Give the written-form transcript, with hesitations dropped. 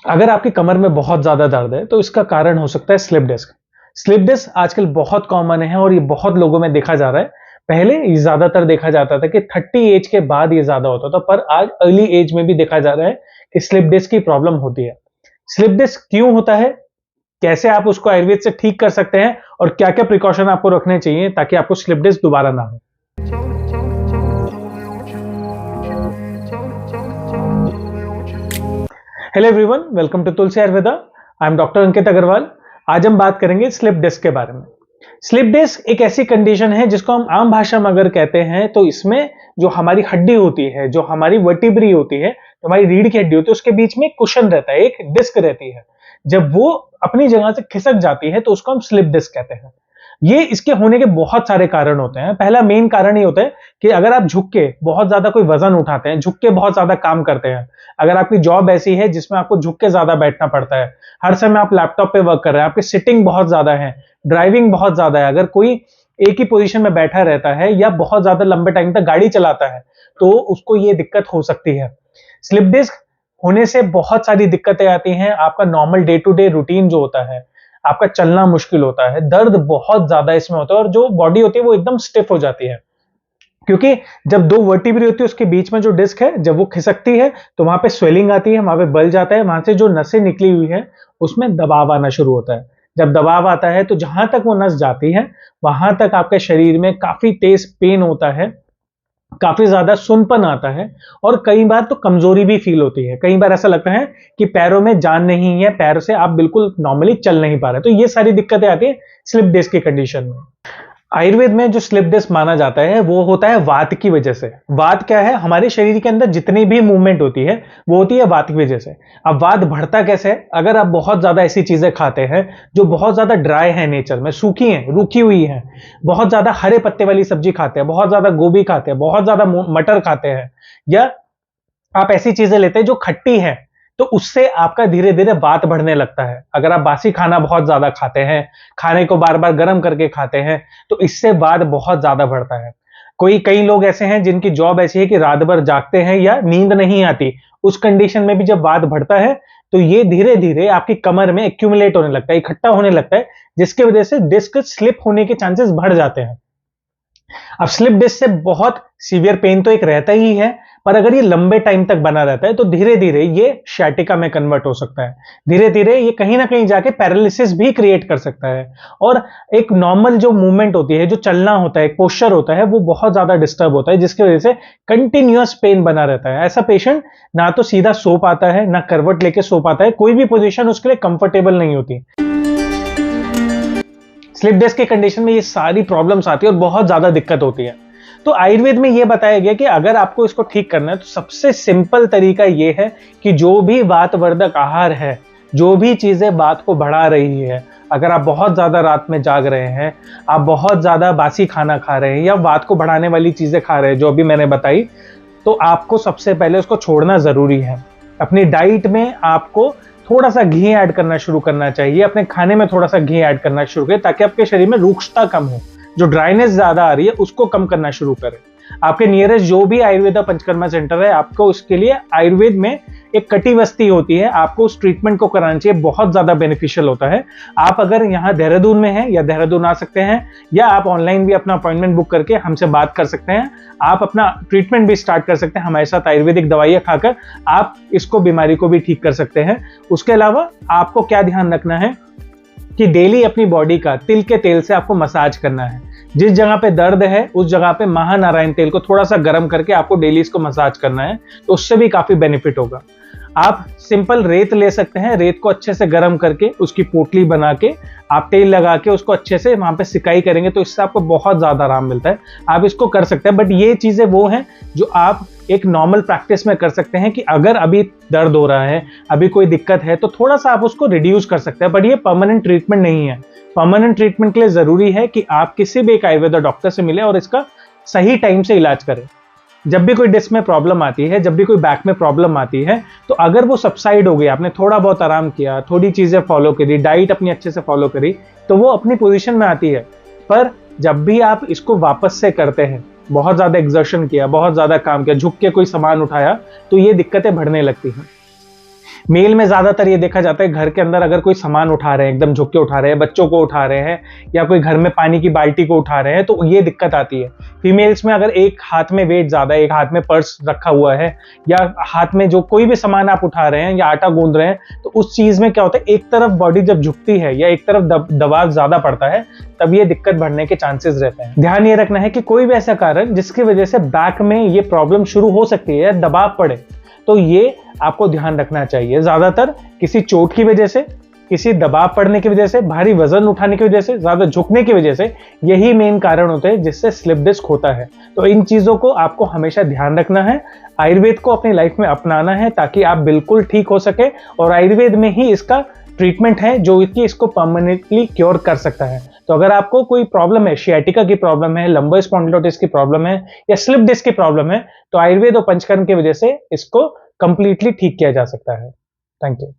अगर आपकी कमर में बहुत ज्यादा दर्द है तो इसका कारण हो सकता है स्लिप डिस्क। स्लिप डिस्क आजकल बहुत कॉमन है और ये बहुत लोगों में देखा जा रहा है। पहले ये ज्यादातर देखा जाता था कि 30 एज के बाद ये ज्यादा होता था, पर आज अर्ली एज में भी देखा जा रहा है कि स्लिप डिस्क की प्रॉब्लम होती है। स्लिप डिस्क क्यों होता है, कैसे आप उसको आयुर्वेद से ठीक कर सकते हैं और क्या क्या प्रिकॉशन आपको रखने चाहिए ताकि आपको स्लिप डिस्क दोबारा ना हो। Hello everyone, welcome to Tulsi Ayurveda. I am doctor Ankit Agrawal. आज हम बात करेंगे स्लिप डिस्क के बारे में। स्लिप डिस्क एक ऐसी कंडीशन है जिसको हम आम भाषा में अगर कहते हैं तो इसमें जो हमारी हड्डी होती है, जो हमारी वर्टिब्री होती है, जो हमारी रीढ़ की हड्डी होती है, उसके बीच में एक कुशन रहता है, एक डिस्क रहती है। जब वो अपनी जगह से खिसक जाती है तो उसको हम स्लिप डिस्क कहते हैं। ये इसके होने के बहुत सारे कारण होते हैं। पहला मेन कारण ये होता है कि अगर आप झुक के बहुत ज्यादा कोई वजन उठाते हैं, झुक के बहुत ज्यादा काम करते हैं, अगर आपकी जॉब ऐसी है जिसमें आपको झुक के ज्यादा बैठना पड़ता है, हर समय आप लैपटॉप पे वर्क कर रहे हैं, आपकी सिटिंग बहुत ज्यादा है, ड्राइविंग बहुत ज्यादा है, अगर कोई एक ही पोजीशन में बैठा रहता है या बहुत ज्यादा लंबे टाइम तक गाड़ी चलाता है तो उसको ये दिक्कत हो सकती है। स्लिप डिस्क होने से बहुत सारी दिक्कतें आती हैं। आपका normal day to day routine जो होता है, आपका चलना मुश्किल होता है, दर्द बहुत ज्यादा इसमें होता है और जो बॉडी होती है वो एकदम स्टिफ हो जाती है। क्योंकि जब दो वर्टिब्री होती है उसके बीच में जो डिस्क है, जब वो खिसकती है तो वहां पे स्वेलिंग आती है, वहां पे बल जाता है, वहां से जो नसें निकली हुई है उसमें दबाव आना शुरू होता है। जब दबाव आता है तो जहां तक वो नस जाती है वहां तक आपके शरीर में काफी तेज पेन होता है, काफी ज्यादा सुनपन आता है और कई बार तो कमजोरी भी फील होती है। कई बार ऐसा लगता है कि पैरों में जान नहीं है, पैर से आप बिल्कुल नॉर्मली चल नहीं पा रहे। तो ये सारी दिक्कतें आती है स्लिप डिस्क की कंडीशन में। आयुर्वेद में जो स्लिप डिस्क माना जाता है वो होता है वात की वजह से। वात क्या है, हमारे शरीर के अंदर जितनी भी मूवमेंट होती है वो होती है वात की वजह से। अब वात बढ़ता कैसे है, अगर आप बहुत ज्यादा ऐसी चीजें खाते हैं जो बहुत ज्यादा ड्राई है, नेचर में सूखी है, रूखी हुई है, बहुत ज्यादा हरे पत्ते वाली सब्जी खाते हैं, बहुत ज्यादा गोभी खाते हैं, बहुत ज्यादा मटर खाते हैं, या आप ऐसी चीजें लेते हैं जो खट्टी है, तो उससे आपका धीरे धीरे वात बढ़ने लगता है। अगर आप बासी खाना बहुत ज्यादा खाते हैं, खाने को बार बार गर्म करके खाते हैं, तो इससे वात बहुत ज्यादा बढ़ता है। कई लोग ऐसे हैं जिनकी जॉब ऐसी है कि रात भर जागते हैं या नींद नहीं आती, उस कंडीशन में भी जब वात बढ़ता है तो ये धीरे धीरे आपकी कमर में एक्यूमुलेट होने लगता है, इकट्ठा होने लगता है, जिसकी वजह से डिस्क स्लिप होने के चांसेस बढ़ जाते हैं। अब स्लिप डिस्क से बहुत सीवियर पेन तो एक रहता ही है, पर अगर ये लंबे टाइम तक बना रहता है तो धीरे धीरे ये शैटिका में कन्वर्ट हो सकता है। धीरे धीरे ये कहीं ना कहीं जाके पैरालिसिस भी क्रिएट कर सकता है और एक नॉर्मल जो मूवमेंट होती है, जो चलना होता है, एक पोस्चर होता है, वो बहुत ज्यादा डिस्टर्ब होता है, जिसकी वजह से कंटिन्यूअस पेन बना रहता है। ऐसा पेशेंट ना तो सीधा सो पाता है, ना करवट लेके सो पाता है, कोई भी पोजीशन उसके लिए कंफर्टेबल नहीं होती। स्लिप डिस्क की कंडीशन में ये सारी प्रॉब्लम्स आती है और बहुत ज्यादा दिक्कत होती है। तो आयुर्वेद में ये बताया गया कि अगर आपको इसको ठीक करना है तो सबसे सिंपल तरीका ये है कि जो भी वातवर्धक आहार है, जो भी चीजें वात को बढ़ा रही है, अगर आप बहुत ज्यादा रात में जाग रहे हैं, आप बहुत ज्यादा बासी खाना खा रहे हैं या वात को बढ़ाने वाली चीजें खा रहे हैं जो अभी मैंने बताई, तो आपको सबसे पहले उसको छोड़ना जरूरी है। अपनी डाइट में आपको थोड़ा सा घी ऐड करना शुरू करना चाहिए, अपने खाने में थोड़ा सा घी ऐड करना शुरू करें ताकि आपके शरीर में रूक्षता कम हो, जो ड्राइनेस ज्यादा आ रही है उसको कम करना शुरू करें। आपके नियरेस्ट जो भी आयुर्वेदा पंचकर्मा सेंटर है, आपको उसके लिए आयुर्वेद में एक कटिबस्ती होती है, आपको उस ट्रीटमेंट को कराना चाहिए, बहुत ज्यादा बेनिफिशियल होता है। आप अगर यहाँ देहरादून में हैं या देहरादून आ सकते हैं, या आप ऑनलाइन भी अपना अपॉइंटमेंट बुक करके हमसे बात कर सकते हैं। आप अपना ट्रीटमेंट भी स्टार्ट कर सकते हैं हमारे साथ, आयुर्वेदिक दवाइयाँ खाकर आप इसको बीमारी को भी ठीक कर सकते हैं। उसके अलावा आपको क्या ध्यान रखना है कि डेली अपनी बॉडी का तिल के तेल से आपको मसाज करना है। जिस जगह पे दर्द है उस जगह पे महानारायण तेल को थोड़ा सा गर्म करके आपको डेली इसको मसाज करना है, तो उससे भी काफी बेनिफिट होगा। आप सिंपल रेत ले सकते हैं, रेत को अच्छे से गर्म करके उसकी पोटली बना के आप तेल लगा के उसको अच्छे से वहां पे सिकाई करेंगे तो इससे आपको बहुत ज्यादा आराम मिलता है। आप इसको कर सकते हैं, बट ये चीजें वो हैं जो आप एक नॉर्मल प्रैक्टिस में कर सकते हैं कि अगर अभी दर्द हो रहा है, अभी कोई दिक्कत है, तो थोड़ा सा आप उसको रिड्यूस कर सकते हैं, बट ये परमानेंट ट्रीटमेंट नहीं है। परमानेंट ट्रीटमेंट के लिए जरूरी है कि आप किसी भी एक आयुर्वेदा डॉक्टर से मिले और इसका सही टाइम से इलाज करें। जब भी कोई डिस्क में प्रॉब्लम आती है, जब भी कोई बैक में प्रॉब्लम आती है, तो अगर वो सबसाइड हो गई, आपने थोड़ा बहुत आराम किया, थोड़ी चीजें फॉलो करी, डाइट अपनी अच्छे से फॉलो करी, तो वो अपनी पोजीशन में आती है। पर जब भी आप इसको वापस से करते हैं, बहुत ज्यादा एक्सर्शन किया, बहुत ज्यादा काम किया, झुक के कोई सामान उठाया, तो ये दिक्कतें बढ़ने लगती हैं। मेल में ज्यादातर ये देखा जाता है, घर के अंदर अगर कोई सामान उठा रहे हैं, एकदम झुक के उठा रहे हैं, बच्चों को उठा रहे हैं या कोई घर में पानी की बाल्टी को उठा रहे हैं, तो ये दिक्कत आती है। फीमेल्स में अगर एक हाथ में वेट ज्यादा है, एक हाथ में पर्स रखा हुआ है या हाथ में जो कोई भी सामान आप उठा रहे हैं या आटा गूंद रहे हैं, तो उस चीज में क्या होता है, एक तरफ बॉडी जब झुकती है या एक तरफ दबाव ज्यादा पड़ता है, तब ये दिक्कत बढ़ने के चांसेस रहते हैं। ध्यान ये रखना है कि कोई भी ऐसा कारण जिसकी वजह से बैक में ये प्रॉब्लम शुरू हो सकती है या दबाव पड़े, तो ये आपको ध्यान रखना चाहिए। ज्यादातर किसी चोट की वजह से, किसी दबाव पड़ने की वजह से, भारी वजन उठाने की वजह से, ज्यादा झुकने की वजह से, यही मेन कारण होते हैं जिससे स्लिप डिस्क होता है। तो इन चीजों को आपको हमेशा ध्यान रखना है, आयुर्वेद को अपनी लाइफ में अपनाना है ताकि आप बिल्कुल ठीक हो सके, और आयुर्वेद में ही इसका ट्रीटमेंट है जो कि इसको परमानेंटली क्योर कर सकता है। तो अगर आपको कोई प्रॉब्लम है, शियाटिका की प्रॉब्लम है, लंबर स्पॉन्डिलोसिस की प्रॉब्लम है या स्लिप डिस्क की प्रॉब्लम है, तो आयुर्वेद और पंचकर्म की वजह से इसको कंप्लीटली ठीक किया जा सकता है। Thank you.